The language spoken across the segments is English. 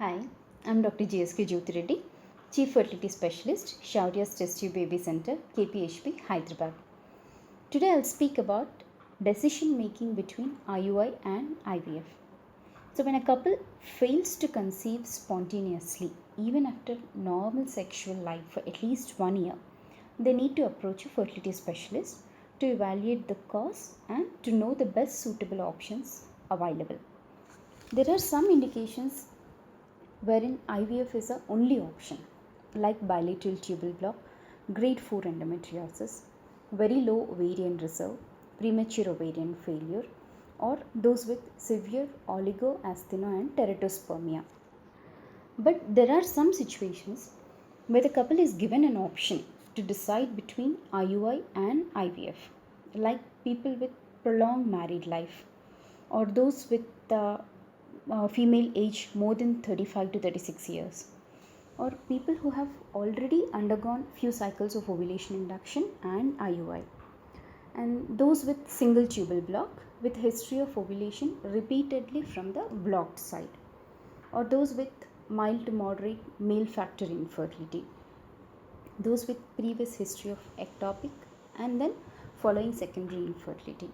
Hi, I'm Dr. GSK Jyoti Reddy, Chief Fertility Specialist, Shaurya's Test Tube Baby Center, KPHP, Hyderabad. Today I'll speak about decision making between IUI and IVF. So, when a couple fails to conceive spontaneously, even after normal sexual life for at least 1 year, they need to approach a fertility specialist to evaluate the cause and to know the best suitable options available. There are some indications wherein IVF is the only option, like bilateral tubal block, grade 4 endometriosis, very low ovarian reserve, premature ovarian failure, or those with severe oligoasthenia and teratospermia. But there are some situations where the couple is given an option to decide between IUI and IVF, like people with prolonged married life or those with female age more than 35 to 36 years, or people who have already undergone few cycles of ovulation induction and IUI, and those with single tubal block with history of ovulation repeatedly from the blocked side, or those with mild to moderate male factor infertility, those with previous history of ectopic and then following secondary infertility,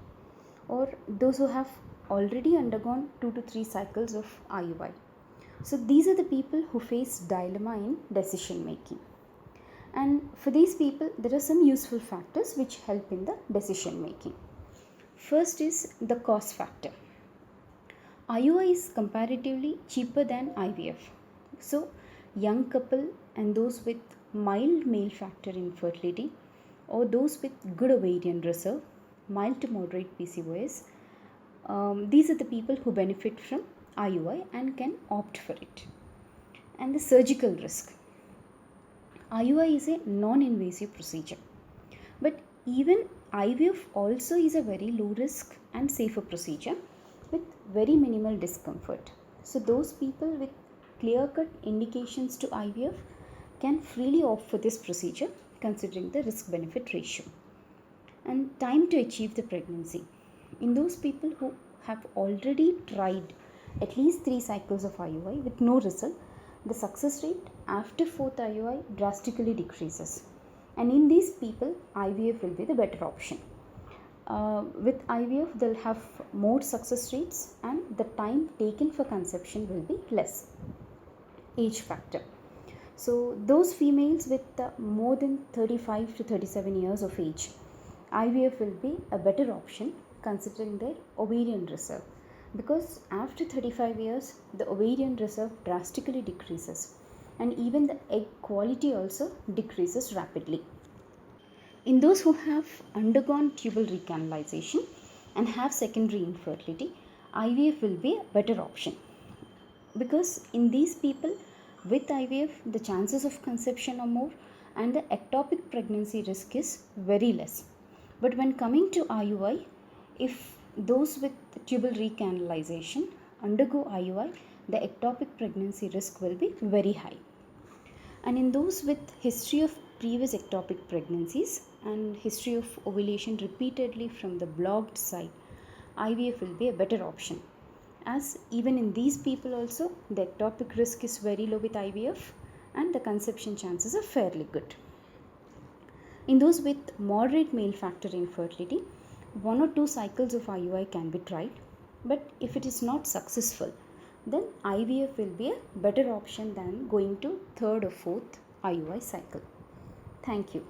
or those who have already undergone 2 to 3 cycles of IUI. So these are the people who face dilemma in decision making. And for these people, there are some useful factors which help in the decision making. First is the cost factor. IUI is comparatively cheaper than IVF. So young couple and those with mild male factor infertility or those with good ovarian reserve, mild to moderate PCOS, these are the people who benefit from IUI and can opt for it. And the surgical risk. IUI is a non-invasive procedure, but even IVF also is a very low risk and safer procedure with very minimal discomfort. So those people with clear-cut indications to IVF can freely opt for this procedure considering the risk-benefit ratio. And time to achieve the pregnancy. In those people who have already tried at least 3 cycles of IUI with no result, the success rate after 4th IUI drastically decreases. And in these people, IVF will be the better option. With IVF, they'll have more success rates and the time taken for conception will be less. Age factor. So those females with more than 35 to 37 years of age, IVF will be a better option considering their ovarian reserve, because after 35 years the ovarian reserve drastically decreases and even the egg quality also decreases rapidly. In those who have undergone tubal recanalization and have secondary infertility, IVF will be a better option, because in these people with IVF the chances of conception are more and the ectopic pregnancy risk is very less. But when coming to IUI, if those with tubal recanalization undergo IUI, the ectopic pregnancy risk will be very high. And in those with history of previous ectopic pregnancies and history of ovulation repeatedly from the blocked side, IVF will be a better option, as even in these people also the ectopic risk is very low with IVF and the conception chances are fairly good. In those with moderate male factor infertility, 1 or 2 cycles of IUI can be tried, but if it is not successful, then IVF will be a better option than going to 3rd or 4th IUI cycle. Thank you.